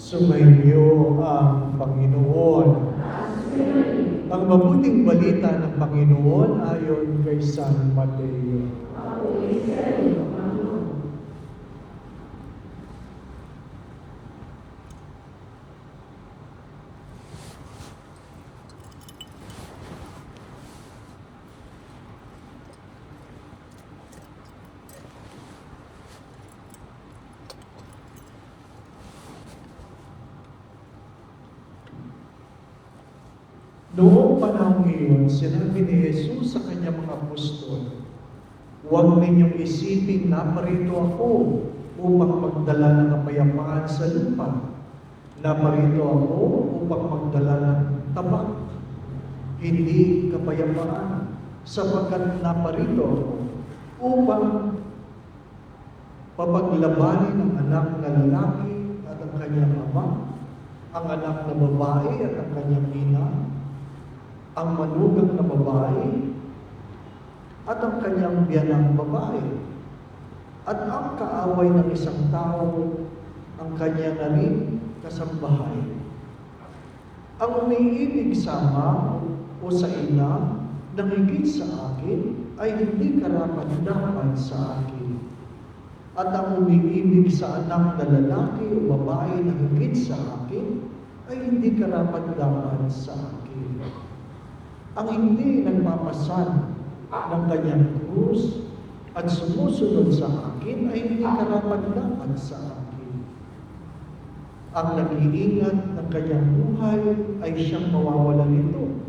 Sumainyo ang Panginoon. Ang mabuting balita ng Panginoon ayon kay San Mateo. Noong panahon ngayon, sinabi ni Jesus sa kanyang mga apostol, "Huwag ninyong isipin na parito ako upang magdala ng kapayapaan sa lupa. Naparito ako upang magdala ng tabak, hindi kapayapaan, sapagkat naparito ako upang papaglabanin ang anak na lalaki at ang kanyang ama, ang anak na babae at ang kanyang ina, ang manugang na babae at ang kanyang biyanang babae, at ang kaaway ng isang tao, ang kanyang naring kasambahay. Ang umiibig sa ama o sa ina na higit sa akin ay hindi karapat-dapat sa akin. At ang umiibig sa anak na lalaki o babae na higit sa akin ay hindi karapat-dapat sa akin. Ang hindi nagpapasan ng kanyang krus at sumusunod sa akin ay hindi karapat-dapat sa akin. Ang nag-iingat ng kanyang buhay ay siyang mawawalan nito.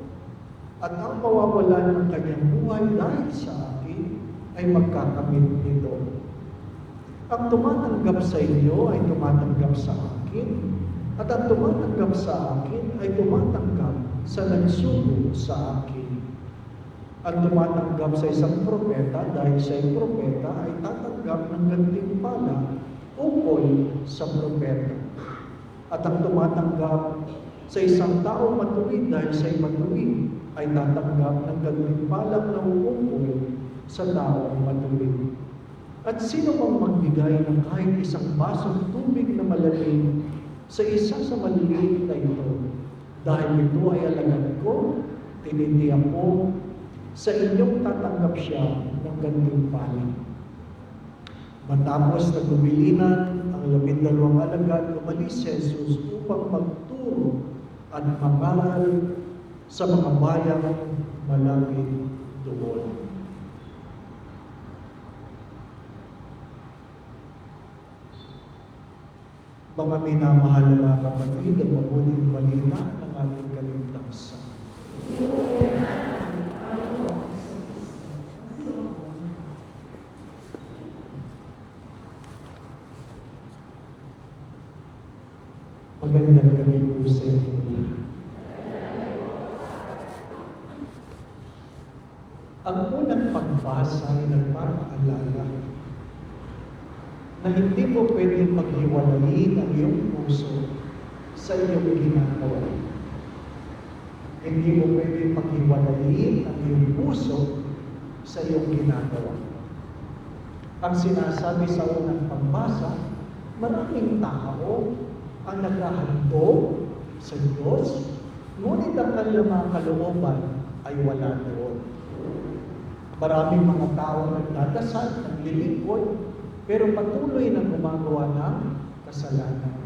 At ang mawawalan ng kanyang buhay dahil sa akin ay magkakamit nito. Ang tumatanggap sa inyo ay tumatanggap sa akin, at ang tumatanggap sa akin ay tumatanggap sa nagsugo sa akin. Ang tumatanggap sa isang propeta dahil siya ay propeta ay tatanggap ng gantimpala ukol sa propeta. At ang tumatanggap sa isang tao matuwid dahil siya ay matuwid ay tatanggap ng gantimpala na ukol sa tao matuwid. At sino mang magbigay ng kahit isang basong tubig na malamig sa isa sa maliliit na ito, dahil ito ay alagad ko, tinitiyak ko, sa inyong tatanggap siya ng gantimpala. Matapos na gubilinan ang 12 alagad, umalis si Jesus upang magturo at mangaral sa mga bayang malapit doon. Mga minamahal na kapatid, ang mabuting balita ng ating kaligtasan. Magandang gabi po sa inyo. Ang unang pagbasa ay nagpapaalala na hindi mo pwedeng maghiwalayin ang iyong puso sa iyong ginagawa. Hindi mo pwedeng maghiwalayin ang iyong puso sa iyong ginagawa. Ang sinasabi sa unang pagbasa, maraming tao ang naghahandog sa Diyos, ngunit ang kanilang mga kalooban ay wala doon. Maraming mga tao nagdadasal, naglilingkod, pero patuloy na gumagawa ng kasalanan.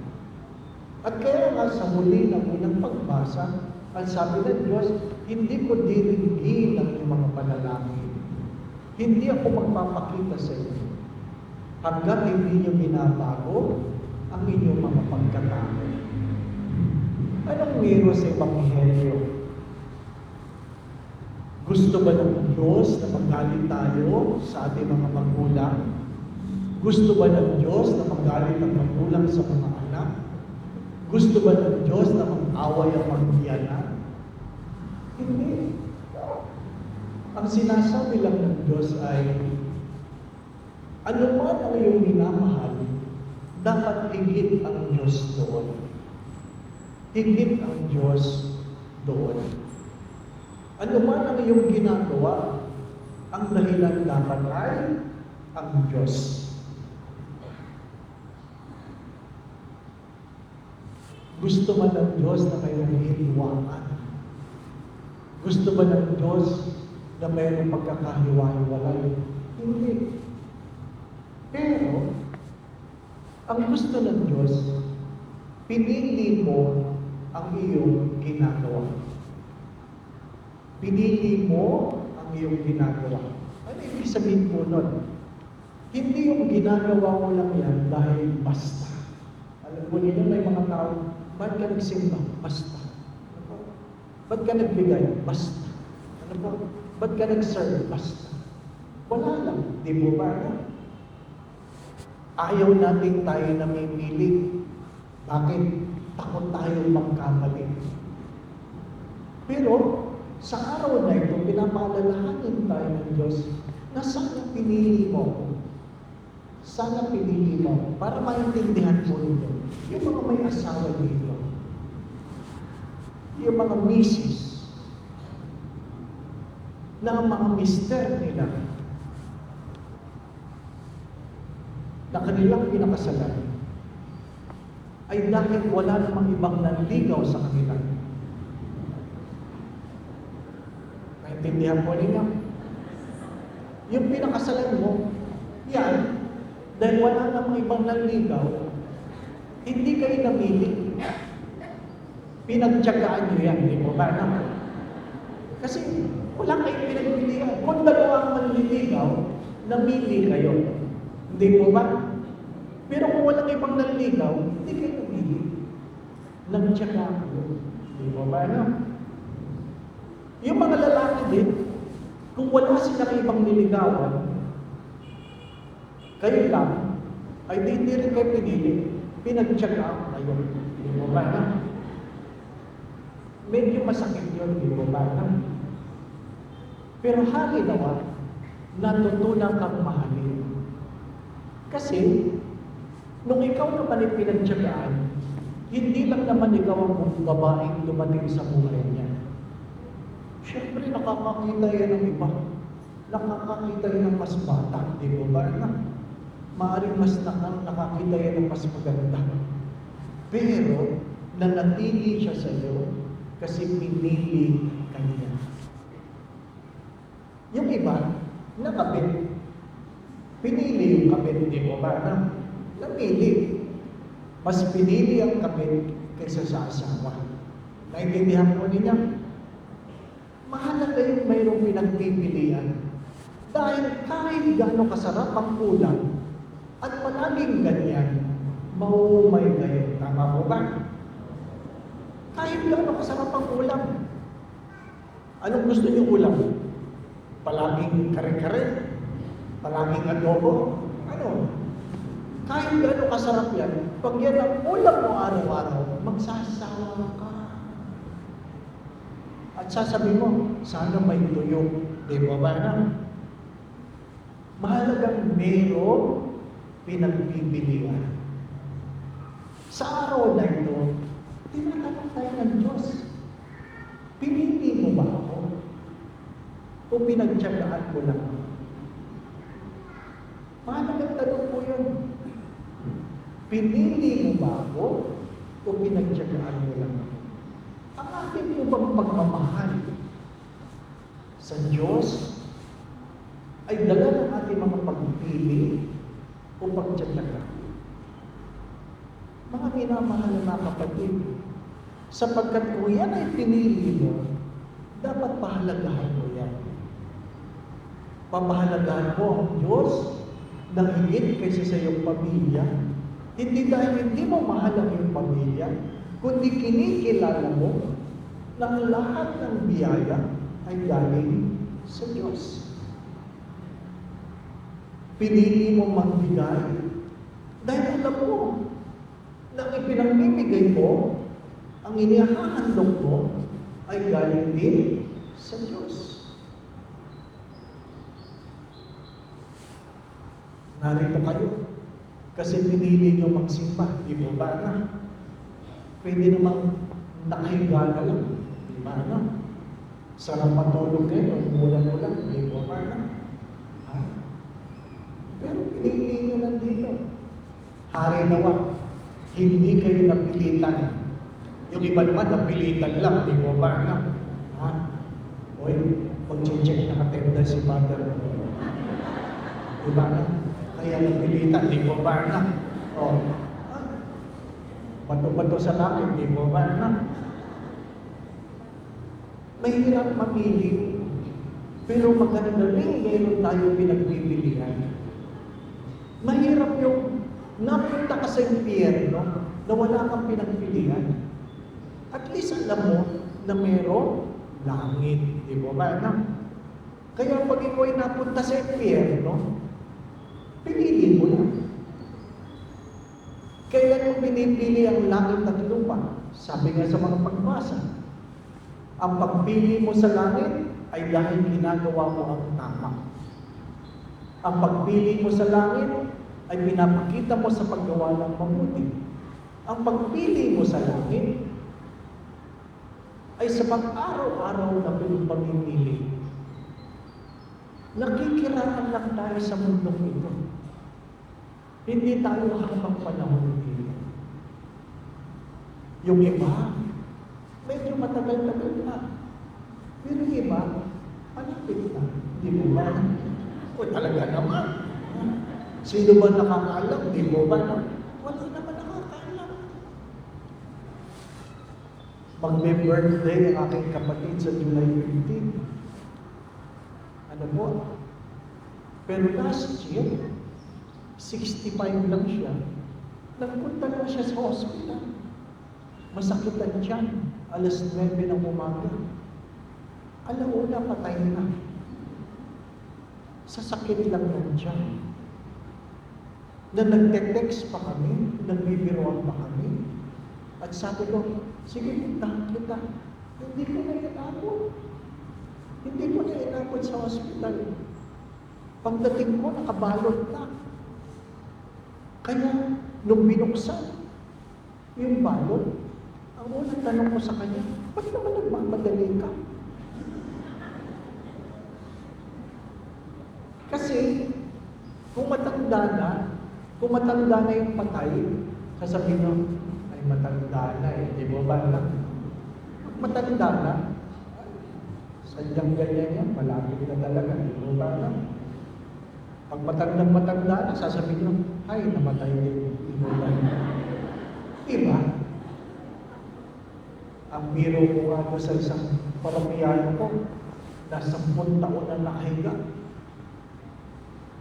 At kaya nga sa huli ng unang pagbasa, ang sabi ng Diyos, hindi ko diringgin ang iyong mga panalangin. Hindi ako magpapakita sa inyo hanggat hindi niyo binabago ang inyong mga pagkatao. Anong meron sa Ebanghelyo? Gusto ba ng Diyos na magalit tayo sa ating mga magulang? Gusto ba ng Diyos na magalit ang magulang sa mga anak? Gusto ba ng Diyos na mag-away ang magbiyanan? Hindi. Ang sinasabi lang ng Diyos ay, ano man ang iyong minamahal, dapat higit ang Diyos doon. Higit ang Diyos doon. Ano man ang iyong ginagawa, ang dahilan dapat ay ang Diyos. Gusto ba ng Diyos na mayroong hiniwaan? Gusto ba ng Diyos na mayroong pagkakahiwa-hiwalay? Hindi. Pero, ang gusto ng Diyos, pinili mo ang iyong ginagawa. Pinili mo ang iyong ginagawa. Ano ibig sabihin po nun? Hindi yung ginagawa mo lang yan dahil basta. Alam mo nila, may mga tao, ba't ka nagsimba? Basta. Ano po? Ba't ka nagbigay? Basta. Ano po? Ba't ka nag-serve? Basta. Wala lang. Di mo ba na? Ayaw natin tayo namimili. Bakit? Takot tayong magkamali. Pero, sa araw na ito, pinapaalalahanin tayo ng Diyos na sana pinili mo. Sana pinili mo para maintindihan mo ninyo. Yung mga may asawa dito, yung mga misis, na ang mga mister nila, na kanilang pinakasalan, ay dahil wala namang ibang nanligaw sa kanila. Naintindihan mo ninyo? Yung pinakasalan mo, yan, dahil wala namang ibang nanligaw, hindi kayo namili. Pinagtyagaan nyo yan, di mo ba naman? Kasi wala kayong pinagpilihan. Kung dalawang manliligaw, namili kayo. Hindi mo ba? Pero kung walang ibang nanligaw, hindi kayo namili. Nagtyagaan kayo. Di mo ba naman? Yung mga lalaki din, kung wala silang ibang niligawan, kayo lang, ay hindi rin kayo pinili, pinagtyagaan kayo. Di mo ba na? Medyo masakit yun, di mo ba na? Pero hali naman, natutunan kang mahalin. Kasi, nung ikaw naman ay pinagtyagaan, hindi lang naman ikaw ang babaeng dumating sa buhay niya. Siyempre, nakakakita yan ng iba. Nakakakita yan ng mas bata, di mo ba na? Maaaring mas nakakita yan ng mas maganda. Pero, nanatili siya sa iyo kasi pinili kanya. Yung iba, nakabit. Pinili yung kabit, di mo ba na? Napili. Mas pinili ang kabit kaysa sa asawa. Naintindihan mo niya? Mahalaga yung mayroong pinagpipilian. Dahil kahit gaano kasarap ang ulam, at palaging ganyan, maumay kayo. Tama po ba? Kahit gaano kasarap ang ulam. Anong gusto niyo ulam? Palaging kare-kare? Palaging adobo? Ano? Kahit gaano kasarap yan, pag yan ang ulam mo araw-araw, magsasawa ka. At sasabihin mo, sana may tuyo. Di ba ba na? Mahalagang merong pinagpipilian. Sa araw na ito, tinatanong tayo ng Diyos, pinili mo ba ako? O pinagtyagaan ko lang? Mahalagang tanong po yun. Pinili mo ba ako? O pinagtyagaan mo lang ako? Ang ating po bang pagmamahal sa Diyos ay dala ng ating mga pagpili o pagtsatsaga. Mga minamahal na kapatid, sapagkat kung yan ay pinili mo, dapat pahalagahan mo yan. Papahalagahan mo ang Diyos na higit kaysa sa iyong pamilya. Hindi dahil hindi mo mahal ang iyong pamilya, kundi kinikilala mo na lahat ng biyaya ay galing sa Diyos. Pinili mo magbigay dahil alam mo na ang ipinamimigay mo, ang inihahandog mo, ay galing din sa Diyos. Narito kayo kasi pinili nyo magsimba, di ba ba na? Pwede namang nakahiga na lang, di ba na? Sarap matulog kayo, ulan-ulan, di ba ba na? Ha? Pero pinili nyo lang dito. Hari nawa, hindi kayo napilitan Yung iba naman, napilitan lang, di mo ba na? Ha? Oy, mag-check na katenda si Father. Di ba na? Kaya napilitan, di mo ba na? O, bato-bato sa langit, di mo ba na? Mahirap mamili. Pero maganda rin, meron tayo pinagpipilian. Mahirap yung napunta ka sa impyerno na wala kang pinagpilian. At least alam mo na meron langit. Di ba ba? Kaya pag ikaw ay napunta sa impyerno, piliin mo lang. Kaya yung pinipili ang langit at lupa, sabi nga sa mga pagbasa, ang pagpili mo sa langit ay dahil ginagawa mo ang tama. Ang pagpili mo sa langit ay pinapakita mo sa paggawa ng mabuti. Ang pagpili mo sa langit ay sa pag-araw-araw na pamimili. Nakikiraan lang tayo sa mundong ito. Hindi tayo habang panahon dito. Yung iba, medyo matagal-tagal na. Pero yung iba, malapit na. Di mo ba? O talaga naman. Sino ba nakakaalam? Di mo ba? Wala naman nakakaalam. Magbe-birthday ang aking kapatid sa July 15. Ano po? Pero last year, 65 lang siya. Nagpunta lang siya sa hospital. Masakitan siya. Alas 9 ng umaga. Alauna, patay na. Sa sakit lang ng tiyan. Na nagte-text pa kami, nagbibiroan pa kami. At sabi ko, sige, puntahan kita. Hindi ko na inabot. Hindi ko na inabot sa hospital. Pagdating ko, nakabalot na. Kaya, nung binuksan yung balot, ang unang tanong ko sa kanya, ba't naman nagmamadali ka? Kasi, kung matanda na yung patay, sasabihin nyo, ay matanda na eh, di ba ba lang? Matanda na, sadyang ganyan yan, malapit na talaga, di ba ba lang? Pag matanda na, sasabihin nyo, ay, namatay din, di ba ba lang? Diba? Ang biro ko nga sa isang parapiyano ko, na 10 taon na nakahiga.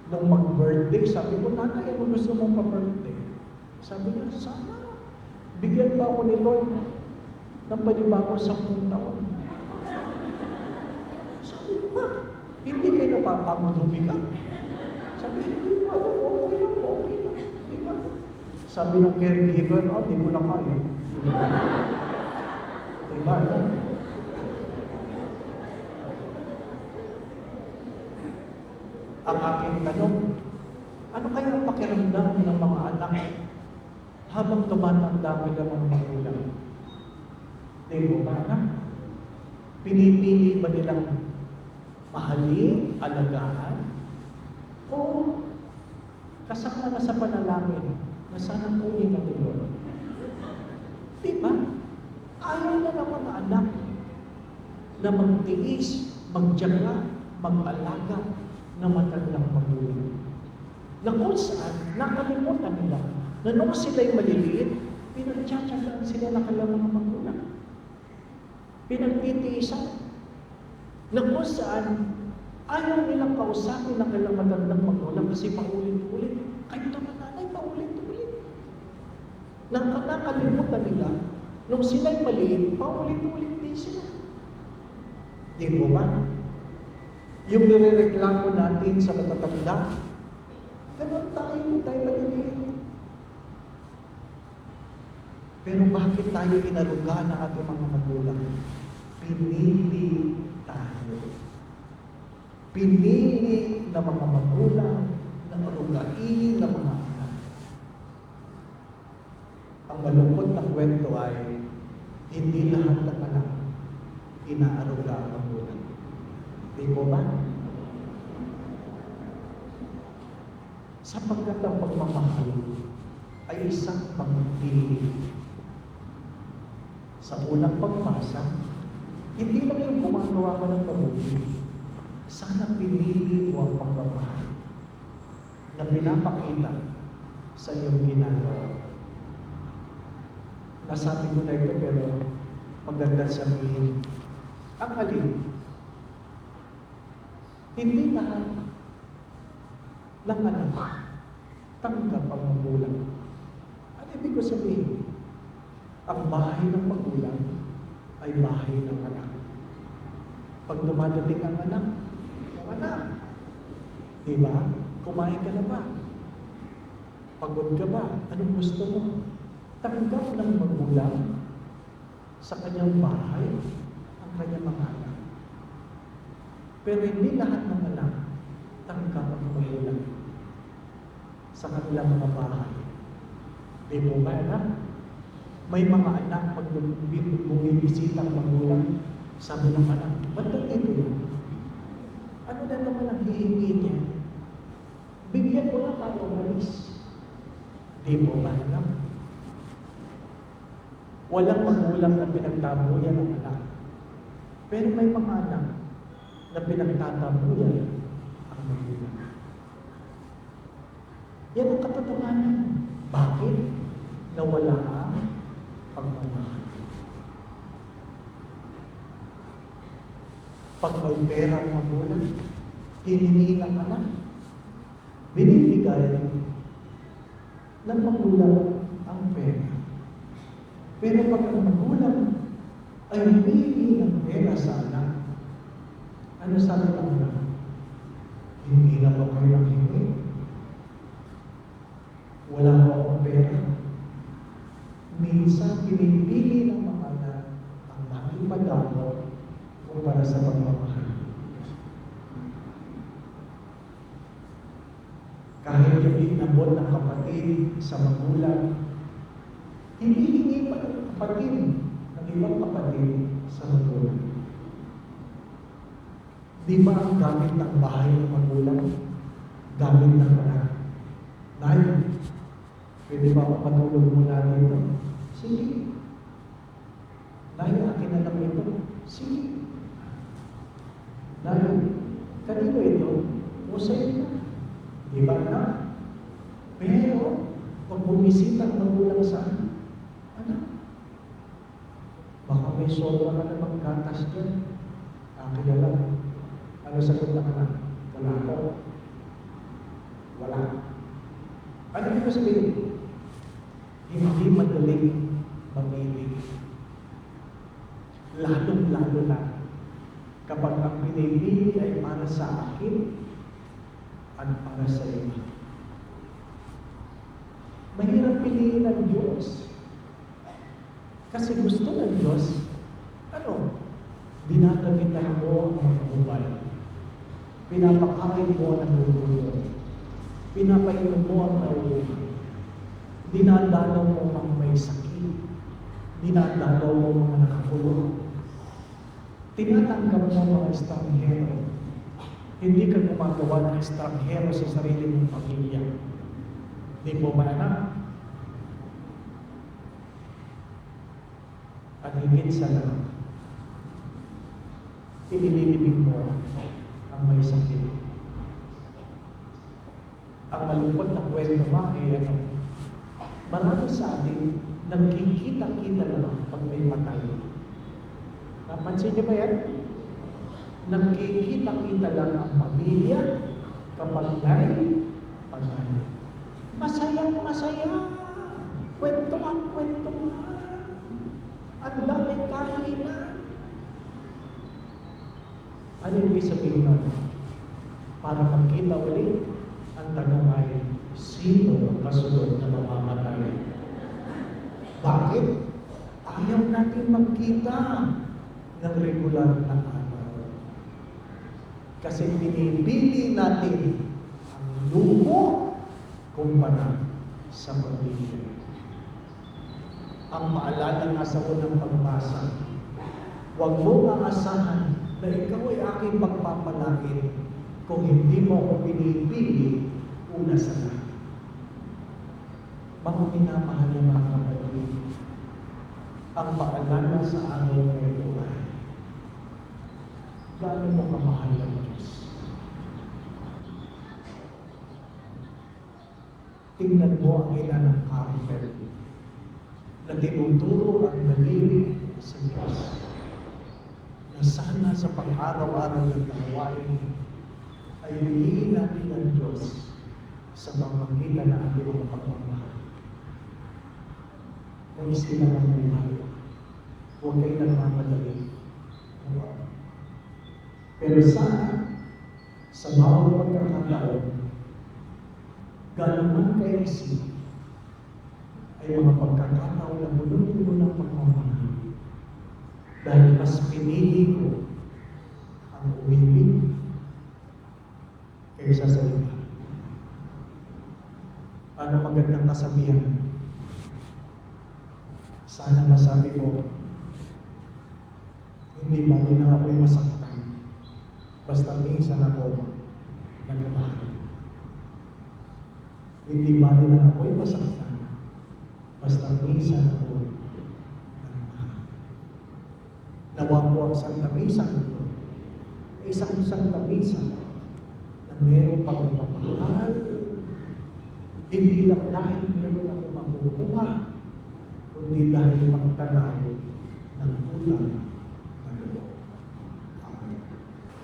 Nung mag-birthday, sabi ko, nanay, ano gusto mong pa-birthday? Sabi niya, sana, bigyan ba ako ni Lord ng panibago 10 taon? Sabi ko, hindi kayo napapagod humiga. Sabi ko, hindi ba, okay lang. Diba? Sabi ng caregiver, di ko na kaya. Diba? Ang aking tanong, ano kaya ang pakiramdam ng mga anak habang tumatanda bilang mga magulang? Di ba ba? Pinipili ba nilang mahalin, alagaan? O kasama na sa panalangin na sana kunin na Lord? Di ba? Ayaw na ng mga anak na magtiis, magtiyaga, mag-alaga na matandang magulang. Na kung saan, nakalimutan nila na nung sila'y maliliit, pinagtsatsagaan sila na kailang mga magulang. Pinagtitiisan. Na kung saan, ayaw nilang kausapin na kailang matandang magulang kasi paulit-ulit. Kayo naman nanay, paulit-ulit. Nakalimutan nila, nung sila'y maliit, paulit-ulit din sila. Di mo ba? Yung nirereklamo natin sa matatanda, ganun tayo maliliit. Pero bakit tayo inaruga ng ating mga magulang? Pinili tayo. Pinili ng mga magulang na arugain ng mga anak. Ang malungkot na kwento ay hindi lahat ng anak inaaruga ang magulang. Di mo ba? Sapagkat ang pagmamahal ay isang pagpili Sa unang pagbasa, hindi lang yung gumagawa ka ng mabuti. Sana pinili mo ang pagmamahal na pinapakita sa iyong ginagawa. Nasabi ko na ito pero maganda sabihin. Ang alin, hindi lahat ng anak tanggap ang magulang. Ano ibig ko sabihin? Ang bahay ng magulang ay bahay ng anak. Pag dumadating ang anak, diba? Kumain ka na ba? Pagod ka ba? Anong gusto mo? Tanggap ng magulang sa kanyang bahay ang kanyang mga anak. Pero hindi lahat ng anak tanggap ang magulang sa kanilang mga bahay. Di mo ba, anak? May mga anak pag bumibisita ang magulang, sabi ng anak, ba't ito yun? Ano na naman ang hihingi niya? Bigyan mo lang para umalis. Di mo ba, anak? Walang magulang na pinagtabuyan ng anak. Pero may mga anak na pinagtatabuyan ang magulang. Yan ang katotohanan. Bakit? Nawala ang pagmamahal. Pag may pera ang magulang, hiningi ng anak, binibigay ng magulang ang pera. Pero pag ang magulang ay humingi ng pera sa anak, ano sabi ng anak? Hindi na ba kayo ng hingi? Wala mo akong pera. Minsan pinipili ng mga anak ang makipadamot para sa pagmamahal. Kahit yung inabot ng kapatid sa magulang, hindi pa ng kapatid ng ibang kapatid sa magulang. Di ba ang gamit ng bahay ng magulang? Gamit ng anak. Nay, pwede ba ako patulog muna dito? Sige. Nay, akin na lang ito. Sige. Nay, kanino ito? O sa'yo na. Di ba na? Pero, pag bumisita ang magulang sa anak, baka may sobra ka na magkatas dyan. Akin na lang. Ano sagot ng anak? Wala ko. Wala. Ano ibig sabihin? Hindi madaling mamili. Lalong-lalo na kapag ang pinipili ay para sa akin at para sa iyo. Mahirap piliin ng Diyos. Kasi gusto ng Diyos, dinadamitan mo ang mga ubay. Pinapakain mo ang nagulunod. Pinapainom mo ang nauuhan. Dinadalaw mo ang may sakit. Dinadalaw mo mga nakakulong. Tinatanggap mo mga estranghero. Hindi ka gumagawa ng estranghero sa sarili mong pamilya. Di mo ba anak? At higit sa lahat, inililibig mo ang may sakit. Ang malungkot na kwento ay marami sa atin nagkikita-kita lang pag may patay. Napansin niyo ba yan? Nagkikita-kita lang ang pamilya kapag may patay. Masaya. Kwentuhan. Ang dami kainan. Ano yung sabihin nun? Para magkita ulit, ang tanong ay, sino ang kasunod na mamamatay? Bakit? Ayaw natin magkita ng regular na araw. Kasi pinipili natin ang luho kumpara sa pamilya. Ang maalala nga sa unang pagbasa, huwag mo aasahan na ikaw ay aking pagpapalaki kung hindi mo ako pinipili una sa lahat. Mga minamahal ng mga kapatid, ang paalala sa araw na ito ay gaano mo kamahal ng Diyos. Tingnan mo ang ina ng Carmel na tinuturo ang daliri sa Diyos na sana sa pang-araw-araw ng gawain ay hiliin natin ang Diyos sa pamamagitan ng ating mga pagmamahal. Kung sila ng buhay, huwag kayo nagmamadali. Pero sana, sa bawat pagkakataon, gano'n man kaisip, ay mga pagkakataon na bulong-bulo ng pagmamahal. Dahil mas pinili ko ang umibig kaysa sa iba. Ano magandang kasabihan? Sana masabi ko, hindi ba din na ako'y masaktan, basta minsan ako nagmamahal. Hindi ba din na ako'y masaktan, basta minsan ako nagmamahal. Nawa po ang Santa Misa ito, ay isang Santa Misa na mayroong pagmamahal, hindi lang dahil meron ako makukuha, kundi dahil magtanaw ng ulang na loob. Amen.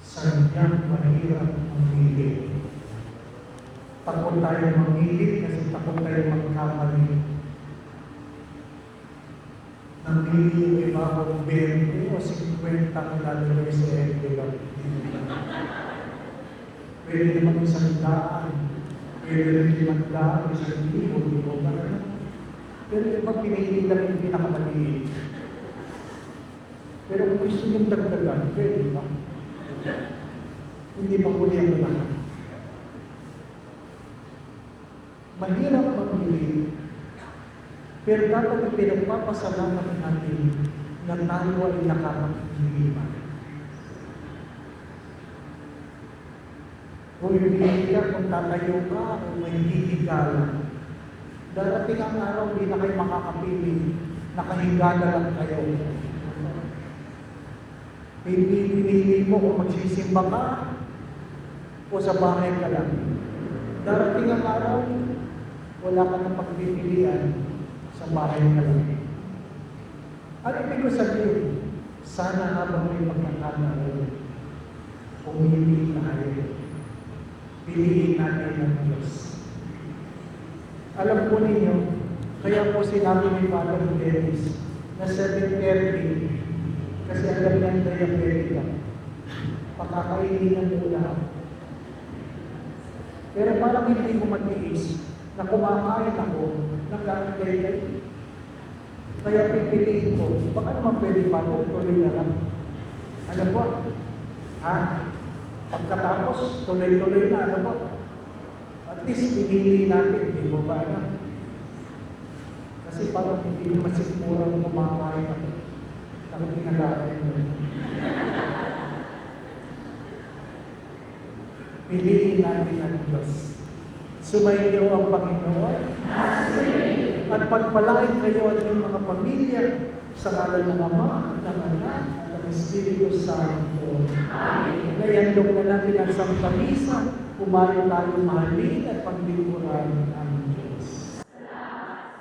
Sadyang mahirap mamili. Takot tayo mamili kasi takot tayo magkamali. Namili yung iba kung 20 o 50 ang lalagay sa envelope. Pwede naman isang daan. Pwede rin 500, 1,000, di ba ba? Pero iba pinili lang yung pinakamaliit. Pero kung gusto niyong dagdagan, pwede ba? Hindi ba huli ang lahat? Mahirap mamili. Pero dapat pinagpapasalamat natin na tayo ay nakakapagpilipan. Kung hindi ka, kung tatayo ka, kung may hihigalan, darating ang araw, hindi na kayo makakapili. Nakahiga na lang kayo. Pinili mo kung magsisimba ka o sa bahay ka lang. Darating ang araw, wala ka nang pagpipilian, sa bahay ka lang. Ano ibig ko sabihin? Sana habang may pagkakataon, pumili tayo. Piliin natin ang Diyos. Alam po ninyo, kaya po sinabi ni Father Dennis na 7:30 kasi alam niya ang diabetic. Pakakainin ng ulam. Pero parang hindi ko matiis na kumakain ako ng diabetic. Kaya pipiliin ko, baka naman pwede pa ako, tuloy na lang. Ano po? Ha? Pagkatapos, tuloy-tuloy na, ano po? At least, pinili natin, di mo ba na? Kasi parang hindi naman sigurang kumakain ako. Ang pinag-aaral mo. Piliin natin ang Diyos. Sumainyo ang Panginoon. At pagpalain kayo at inyong mga pamilya sa ngalan ng Ama, ng Anak, at ng Espiritu Santo. Amen. Ngayon na natin ang Santa Misa, kumari tayo mahalin at paglingkuran ang Diyos. Salamat.